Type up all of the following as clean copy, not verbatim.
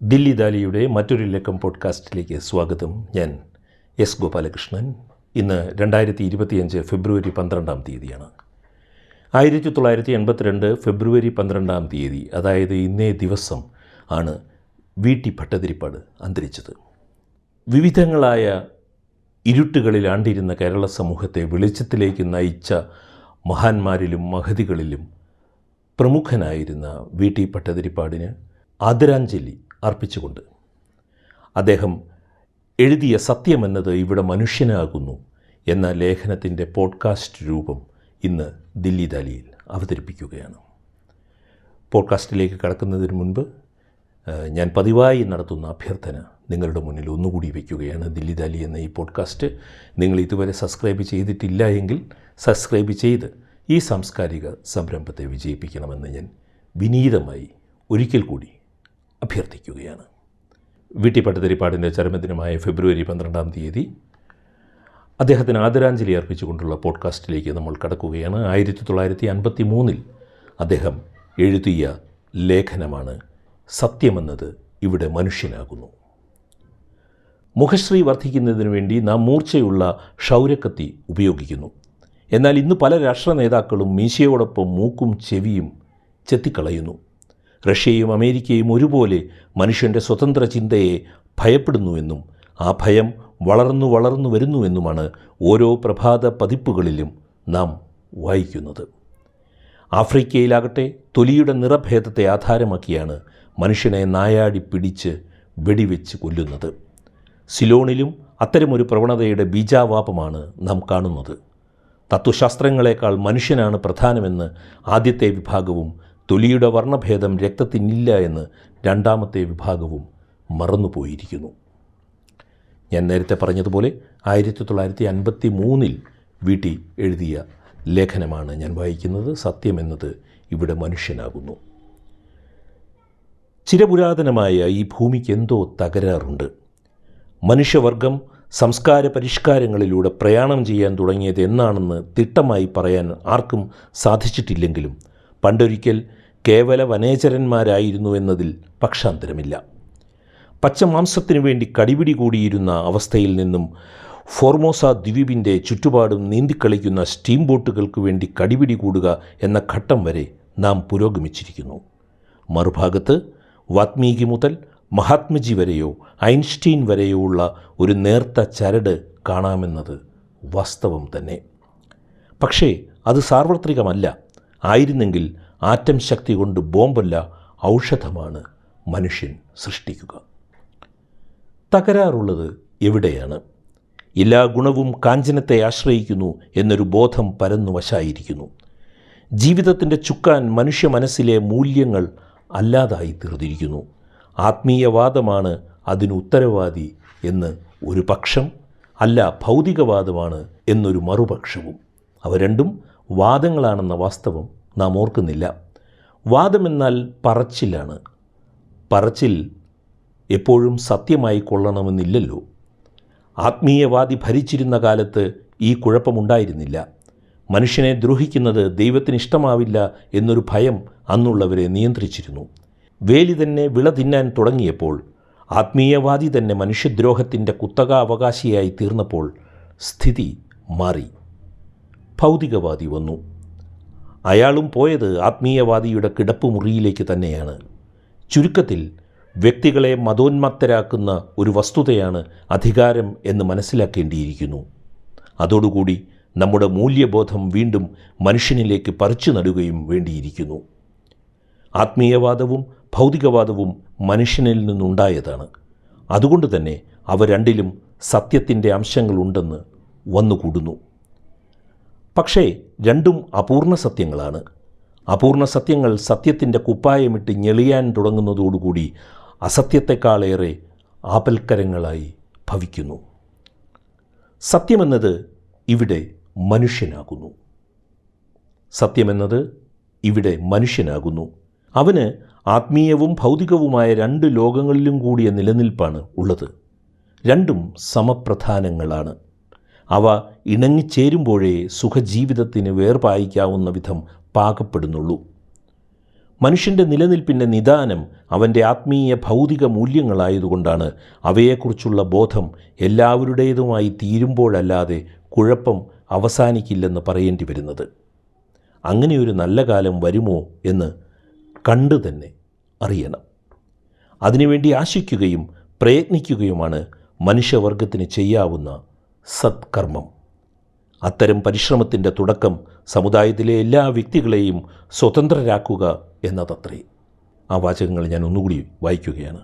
ദില്ലി ദാലിയുടെ മറ്റൊരു ലക്കം പോഡ്കാസ്റ്റിലേക്ക് സ്വാഗതം. ഞാൻ എസ് ഗോപാലകൃഷ്ണൻ. ഇന്ന് 2025 ഫെബ്രുവരി 12 തീയതിയാണ്. 1982 ഫെബ്രുവരി 12 തീയതി, അതായത് ഇന്നേ ദിവസം ആണ് വി.ടി. ഭട്ടതിരിപ്പാട് അന്തരിച്ചത്. വിവിധങ്ങളായ ഇരുട്ടുകളിൽ ആണ്ടിരുന്ന കേരള സമൂഹത്തെ വെളിച്ചത്തിലേക്ക് നയിച്ച മഹാന്മാരിലും മഹതികളിലും പ്രമുഖനായിരുന്ന വി.ടി. ഭട്ടതിരിപ്പാടിന് ആദരാഞ്ജലി അർപ്പിച്ചുകൊണ്ട് അദ്ദേഹം എഴുതിയ സത്യമെന്നത് ഇവിടെ മനുഷ്യനാകുന്നു എന്ന ലേഖനത്തിൻ്റെ പോഡ്കാസ്റ്റ് രൂപം ഇന്ന് ദില്ലി ദാലിയിൽ അവതരിപ്പിക്കുകയാണ്. പോഡ്കാസ്റ്റിലേക്ക് കടക്കുന്നതിന് മുൻപ് ഞാൻ പതിവായി നടത്തുന്ന അഭ്യർത്ഥന നിങ്ങളുടെ മുന്നിൽ ഒന്നുകൂടി വയ്ക്കുകയാണ്. ദില്ലി ദാലി എന്ന ഈ പോഡ്കാസ്റ്റ് നിങ്ങൾ ഇതുവരെ സബ്സ്ക്രൈബ് ചെയ്തിട്ടില്ല എങ്കിൽ സബ്സ്ക്രൈബ് ചെയ്ത് ഈ സാംസ്കാരിക സംരംഭത്തെ വിജയിപ്പിക്കണമെന്ന് ഞാൻ വിനീതമായി ഒരിക്കൽ കൂടി അഭ്യർത്ഥിക്കുകയാണ്. വി.ടി. ഭട്ടതിരിപ്പാടിൻ്റെ ചരമദിനമായ ഫെബ്രുവരി 12 തീയതി അദ്ദേഹത്തിന് ആദരാഞ്ജലി അർപ്പിച്ചുകൊണ്ടുള്ള പോഡ്കാസ്റ്റിലേക്ക് നമ്മൾ കടക്കുകയാണ്. 1953 അദ്ദേഹം എഴുതിയ ലേഖനമാണ് സത്യമെന്നത് ഇവിടെ മനുഷ്യനാകുന്നു. മുഖശ്രീ വർദ്ധിക്കുന്നതിന് വേണ്ടി നാം മൂർച്ചയുള്ള ക്ഷൗരക്കത്തി ഉപയോഗിക്കുന്നു. എന്നാൽ ഇന്ന് പല രാഷ്ട്ര നേതാക്കളും മീശയോടൊപ്പം മൂക്കും ചെവിയും ചെത്തിക്കളയുന്നു. റഷ്യയും അമേരിക്കയും ഒരുപോലെ മനുഷ്യൻ്റെ സ്വതന്ത്ര ചിന്തയെ ഭയപ്പെടുന്നുവെന്നും ആ ഭയം വളർന്നു വരുന്നുവെന്നുമാണ് ഓരോ പ്രഭാത പതിപ്പുകളിലും നാം വായിക്കുന്നത്. ആഫ്രിക്കയിലാകട്ടെ തൊലിയുടെ നിറഭേദത്തെ ആധാരമാക്കിയാണ് മനുഷ്യനെ നായാടി പിടിച്ച് വെടിവെച്ച് കൊല്ലുന്നത്. സിലോണിലും അത്തരമൊരു പ്രവണതയുടെ ബീജാവാപമാണ് നാം കാണുന്നത്. തത്വശാസ്ത്രങ്ങളെക്കാൾ മനുഷ്യനാണ് പ്രധാനമെന്ന് ആദ്യത്തെ വിഭാഗവും തൊലിയുടെ വർണ്ണഭേദം രക്തത്തിനില്ല എന്ന് രണ്ടാമത്തെ വിഭാഗവും മറന്നുപോയിരിക്കുന്നു. ഞാൻ നേരത്തെ പറഞ്ഞതുപോലെ 1953 വി.ടി. എഴുതിയ ലേഖനമാണ് ഞാൻ വായിക്കുന്നത്. സത്യമെന്നത് ഇവിടെ മനുഷ്യനാകുന്നു. ചിരപുരാതനമായ ഈ ഭൂമിക്ക് എന്തോ തകരാറുണ്ട്. മനുഷ്യവർഗം സംസ്കാര പരിഷ്കാരങ്ങളിലൂടെ പ്രയാണം ചെയ്യാൻ തുടങ്ങിയത് എന്നാണെന്ന് തിട്ടമായി പറയാൻ ആർക്കും സാധിച്ചിട്ടില്ലെങ്കിലും പണ്ടൊരിക്കൽ കേവല വനേചരന്മാരായിരുന്നു എന്നതിൽ പക്ഷാന്തരമില്ല. പച്ചമാംസത്തിനു വേണ്ടി കടിപിടി കൂടിയിരുന്ന അവസ്ഥയിൽ നിന്നും ഫോർമോസ ദ്വീപിൻ്റെ ചുറ്റുപാടും നീന്തിക്കളിക്കുന്ന സ്റ്റീം ബോട്ടുകൾക്ക് വേണ്ടി കടിപിടി കൂടുക എന്ന ഘട്ടം വരെ നാം പുരോഗമിച്ചിരിക്കുന്നു. മറുഭാഗത്ത് വാത്മീകി മുതൽ മഹാത്മജി വരെയോ ഐൻസ്റ്റീൻ വരെയോ ഉള്ള ഒരു നേർത്ത ചരട് കാണാമെന്നത് വാസ്തവം തന്നെ. പക്ഷേ അത് സാർവത്രികമല്ല. ആയിരുന്നെങ്കിൽ ആറ്റം ശക്തി കൊണ്ട് ബോംബല്ല, ഔഷധമാണ് മനുഷ്യൻ സൃഷ്ടിക്കുക. തകരാറുള്ളത് എവിടെയാണ്? എല്ലാ ഗുണവും കാഞ്ചനത്തെ ആശ്രയിക്കുന്നു എന്നൊരു ബോധം പരന്നു വശായിരിക്കുന്നു. ജീവിതത്തിൻ്റെ ചുക്കാൻ മനുഷ്യ മനസ്സിലെ മൂല്യങ്ങൾ അല്ലാതായി തീർന്നിരിക്കുന്നു. ആത്മീയവാദമാണ് അതിന് ഉത്തരവാദി എന്ന് ഒരു പക്ഷം, അല്ല ഭൗതികവാദമാണ് എന്നൊരു മറുപക്ഷവും. അവ രണ്ടും വാദങ്ങളാണെന്ന വാസ്തവം നാം ഓർക്കുന്നില്ല. വാദമെന്നാൽ പറച്ചിലാണ്. പറച്ചിൽ എപ്പോഴും സത്യമായി കൊള്ളണമെന്നില്ലല്ലോ. ആത്മീയവാദി ഭരിച്ചിരുന്ന കാലത്ത് ഈ കുഴപ്പമുണ്ടായിരുന്നില്ല. മനുഷ്യനെ ദ്രോഹിക്കുന്നത് ദൈവത്തിന് ഇഷ്ടമാവില്ല എന്നൊരു ഭയം അന്നുള്ളവരെ നിയന്ത്രിച്ചിരുന്നു. വേലി തന്നെ വിള തിന്നാൻ തുടങ്ങിയപ്പോൾ, ആത്മീയവാദി തന്നെ മനുഷ്യദ്രോഹത്തിൻ്റെ കുത്തക അവകാശിയായി തീർന്നപ്പോൾ സ്ഥിതി മാറി. ഭൗതികവാദി വന്നു. അയാളും പോയത് ആത്മീയവാദിയുടെ കിടപ്പുമുറിയിലേക്ക് തന്നെയാണ്. ചുരുക്കത്തിൽ വ്യക്തികളെ മതോന്മത്തരാക്കുന്ന ഒരു വസ്തുതയാണ് അധികാരം എന്ന് മനസ്സിലാക്കേണ്ടിയിരിക്കുന്നു. അതോടുകൂടി നമ്മുടെ മൂല്യബോധം വീണ്ടും മനുഷ്യനിലേക്ക് പറിച്ചു നടുകയും വേണ്ടിയിരിക്കുന്നു. ആത്മീയവാദവും ഭൗതികവാദവും മനുഷ്യനിൽ നിന്നുണ്ടായതാണ്. അതുകൊണ്ട് തന്നെ അവ രണ്ടിലും സത്യത്തിൻ്റെ അംശങ്ങളുണ്ടെന്ന് വന്നുകൂടുന്നു. പക്ഷേ രണ്ടും അപൂർണ സത്യങ്ങളാണ്. അപൂർണ സത്യങ്ങൾ സത്യത്തിൻ്റെ കുപ്പായമിട്ട് ഞെളിയാൻ തുടങ്ങുന്നതോടുകൂടി അസത്യത്തെക്കാളേറെ ആപൽക്കരങ്ങളായി ഭവിക്കുന്നു. സത്യമെന്നത് ഇവിടെ മനുഷ്യനാകുന്നു. സത്യമെന്നത് ഇവിടെ മനുഷ്യനാകുന്നു. അവന് ആത്മീയവും ഭൗതികവുമായ രണ്ട് ലോകങ്ങളിലും കൂടിയ നിലനിൽപ്പാണ് ഉള്ളത്. രണ്ടും സമപ്രധാനങ്ങളാണ്. അവ ഇണങ്ങിച്ചേരുമ്പോഴേ സുഖജീവിതത്തിന് വേർപായിക്കാവുന്ന വിധം പാകപ്പെടുന്നുള്ളൂ. മനുഷ്യൻ്റെ നിലനിൽപ്പിൻ്റെ നിദാനം അവൻ്റെ ആത്മീയ ഭൗതിക മൂല്യങ്ങളായതുകൊണ്ടാണ് അവയെക്കുറിച്ചുള്ള ബോധം എല്ലാവരുടേതുമായി തീരുമ്പോഴല്ലാതെ കുഴപ്പം അവസാനിക്കില്ലെന്ന് പറയേണ്ടി വരുന്നത്. അങ്ങനെയൊരു നല്ല കാലം വരുമോ എന്ന് കണ്ടു തന്നെ അറിയണം. അതിനുവേണ്ടി ആശിക്കുകയും പ്രയത്നിക്കുകയുമാണ് മനുഷ്യവർഗത്തിന് ചെയ്യാവുന്ന സത്കർമ്മം. അത്തരം പരിശ്രമത്തിൻ്റെ തുടക്കം സമുദായത്തിലെ എല്ലാ വ്യക്തികളെയും സ്വതന്ത്രരാക്കുക എന്നതത്രേ. ആ വാചകങ്ങൾ ഞാൻ ഒന്നുകൂടി വായിക്കുകയാണ്.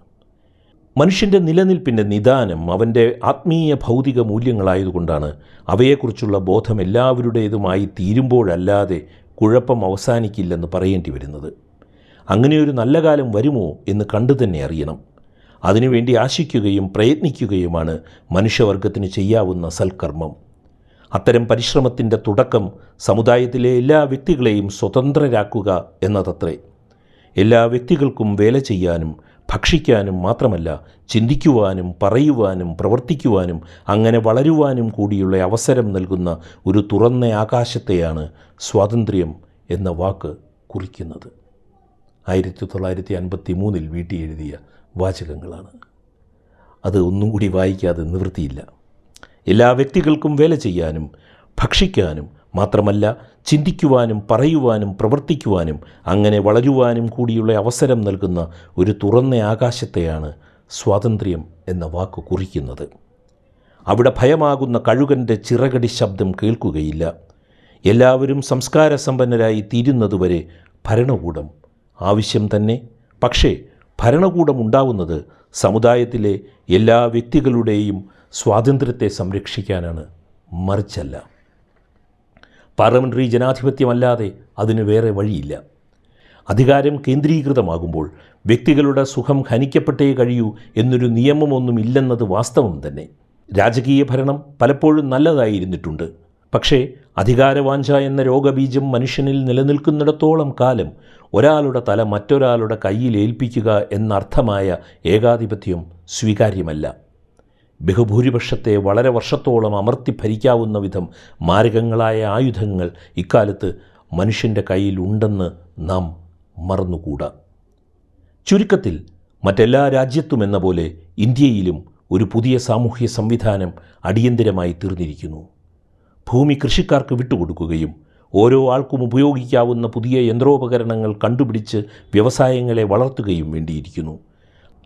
മനുഷ്യൻ്റെ നിലനിൽപ്പിൻ്റെ നിദാനം അവൻ്റെ ആത്മീയ ഭൗതിക മൂല്യങ്ങളായതുകൊണ്ടാണ് അവയെക്കുറിച്ചുള്ള ബോധം എല്ലാവരുടേതുമായി തീരുമ്പോഴല്ലാതെ കുഴപ്പം അവസാനിക്കില്ലെന്ന് പറയേണ്ടി വരുന്നത്. അങ്ങനെയൊരു നല്ല കാലം വരുമോ എന്ന് കണ്ടു തന്നെ അറിയണം. അതിനുവേണ്ടി ആശിക്കുകയും പ്രയത്നിക്കുകയുമാണ് മനുഷ്യവർഗത്തിന് ചെയ്യാവുന്ന സൽക്കർമ്മം. അത്തരം പരിശ്രമത്തിൻ്റെ തുടക്കം സമുദായത്തിലെ എല്ലാ വ്യക്തികളെയും സ്വതന്ത്രരാക്കുക എന്നതത്രേ. എല്ലാ വ്യക്തികൾക്കും വേല ചെയ്യാനും ഭക്ഷിക്കാനും മാത്രമല്ല ചിന്തിക്കുവാനും പറയുവാനും പ്രവർത്തിക്കുവാനും അങ്ങനെ വളരുവാനും കൂടിയുള്ള അവസരം നൽകുന്ന ഒരു തുറന്ന ആകാശത്തെയാണ് സ്വാതന്ത്ര്യം എന്ന വാക്ക് കുറിക്കുന്നത്. 1953 വീട്ടി എഴുതിയ വാചകങ്ങളാണ്. അത് ഒന്നും കൂടി വായിക്കാതെ നിവൃത്തിയില്ല. എല്ലാ വ്യക്തികൾക്കും വേല ചെയ്യാനും ഭക്ഷിക്കാനും മാത്രമല്ല ചിന്തിക്കുവാനും പറയുവാനും പ്രവർത്തിക്കുവാനും അങ്ങനെ വളരുവാനും കൂടിയുള്ള അവസരം നൽകുന്ന ഒരു തുറന്ന ആകാശത്തെയാണ് സ്വാതന്ത്ര്യം എന്ന വാക്ക് കുറിക്കുന്നത്. അവിടെ ഭയമാകുന്ന കഴുകൻ്റെ ചിറകടി ശബ്ദം കേൾക്കുകയില്ല. എല്ലാവരും സംസ്കാരസമ്പന്നരായി തീരുന്നതുവരെ ഭരണകൂടം ആവശ്യം തന്നെ. പക്ഷേ ഭരണകൂടം ഉണ്ടാവുന്നത് സമുദായത്തിലെ എല്ലാ വ്യക്തികളുടെയും സ്വാതന്ത്ര്യത്തെ സംരക്ഷിക്കാനാണ്, മറിച്ചല്ല. പാർലമെൻ്ററി ജനാധിപത്യമല്ലാതെ അതിന് വേറെ വഴിയില്ല. അധികാരം കേന്ദ്രീകൃതമാകുമ്പോൾ വ്യക്തികളുടെ സുഖം ഹനിക്കപ്പെട്ടേ കഴിയൂ എന്നൊരു നിയമമൊന്നുമില്ലെന്നത് വാസ്തവം തന്നെ. രാജകീയ ഭരണം പലപ്പോഴും നല്ലതായിരുന്നിട്ടുണ്ട്. പക്ഷേ അധികാരവാഞ്ച എന്ന രോഗബീജം മനുഷ്യനിൽ നിലനിൽക്കുന്നിടത്തോളം കാലം ഒരാളുടെ തല മറ്റൊരാളുടെ കയ്യിൽ ഏൽപ്പിക്കുക എന്നർത്ഥമായ ഏകാധിപത്യം സ്വീകാര്യമല്ല. ബഹുഭൂരിപക്ഷത്തെ വളരെ വർഷത്തോളം അമർത്തി ഭരിക്കാവുന്ന വിധം മാരകങ്ങളായ ആയുധങ്ങൾ ഇക്കാലത്ത് മനുഷ്യൻ്റെ കയ്യിൽ ഉണ്ടെന്ന് നാം മറന്നുകൂടാ. ചുരുക്കത്തിൽ മറ്റെല്ലാ രാജ്യത്തുമെന്ന പോലെ ഇന്ത്യയിലും ഒരു പുതിയ സാമൂഹ്യ സംവിധാനം അടിയന്തിരമായി തീർന്നിരിക്കുന്നു. ഭൂമി കൃഷിക്കാർക്ക് വിട്ടുകൊടുക്കുകയും ഓരോ ആൾക്കും ഉപയോഗിക്കാവുന്ന പുതിയ യന്ത്രോപകരണങ്ങൾ കണ്ടുപിടിച്ച് വ്യവസായങ്ങളെ വളർത്തുകയും വേണ്ടിയിരിക്കുന്നു.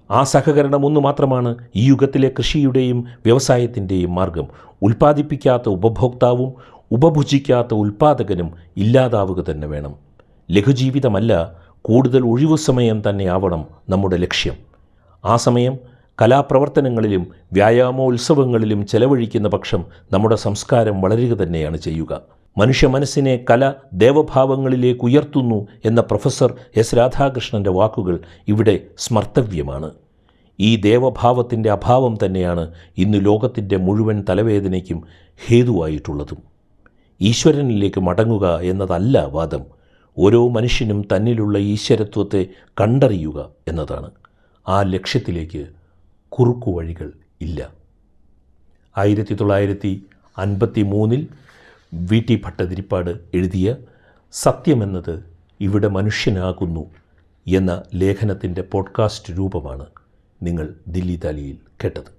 ആ സഹകരണം ഒന്ന് മാത്രമാണ് ഈ യുഗത്തിലെ കൃഷിയുടെയും വ്യവസായത്തിൻ്റെയും മാർഗം. ഉൽപ്പാദിപ്പിക്കാത്ത ഉപഭോക്താവും ഉപഭുജിക്കാത്ത ഉൽപ്പാദകനും ഇല്ലാതാവുക തന്നെ വേണം. ലഘുജീവിതമല്ല, കൂടുതൽ ഒഴിവു സമയം തന്നെയാവണം നമ്മുടെ ലക്ഷ്യം. ആ സമയം കലാപ്രവർത്തനങ്ങളിലും വ്യായാമോത്സവങ്ങളിലും ചെലവഴിക്കുന്ന പക്ഷം നമ്മുടെ സംസ്കാരം വളരുക തന്നെയാണ് ചെയ്യുക. മനുഷ്യ മനസ്സിനെ കല ദേവഭാവങ്ങളിലേക്ക് ഉയർത്തുന്നു എന്ന പ്രൊഫസർ എസ് രാധാകൃഷ്ണൻ്റെ വാക്കുകൾ ഇവിടെ സ്മർത്തവ്യമാണ്. ഈ ദേവഭാവത്തിൻ്റെ അഭാവം തന്നെയാണ് ഇന്ന് ലോകത്തിൻ്റെ മുഴുവൻ തലവേദനയ്ക്കും ഹേതുവായിട്ടുള്ളതും. ഈശ്വരനിലേക്ക് മടങ്ങുക എന്നതല്ല വാദം, ഓരോ മനുഷ്യനും തന്നിലുള്ള ഈശ്വരത്വത്തെ കണ്ടറിയുക എന്നതാണ്. ആ ലക്ഷ്യത്തിലേക്ക് കുറുക്കുവഴികൾ ഇല്ല. 1953 VT ഭട്ടതിരിപ്പാട് എഴുതിയ സത്യമെന്നത് ഇവിടെ മനുഷ്യനാകുന്നു എന്ന ലേഖനത്തിൻ്റെ പോഡ്കാസ്റ്റ് രൂപമാണ് നിങ്ങൾ ദില്ലി ദാലിയിൽ കേട്ടത്.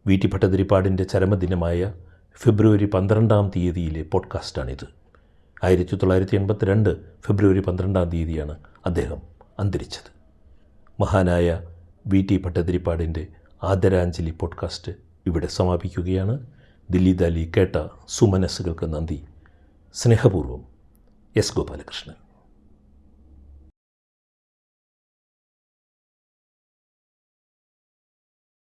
VT ഭട്ടതിരിപ്പാടിൻ്റെ ചരമദിനമായ ഫെബ്രുവരി 12 പോഡ്കാസ്റ്റാണിത്. 1982 ഫെബ്രുവരി 12 അദ്ദേഹം അന്തരിച്ചത്. മഹാനായ VT ഭട്ടതിരിപ്പാടിൻ്റെ ആദരാഞ്ജലി പോഡ്കാസ്റ്റ് ഇവിടെ സമാപിക്കുകയാണ്. ദില്ലി ദാലി കേട്ട സുമനസ്സുകൾക്ക് നന്ദി. സ്നേഹപൂർവ്വം, എസ് ഗോപാലകൃഷ്ണൻ.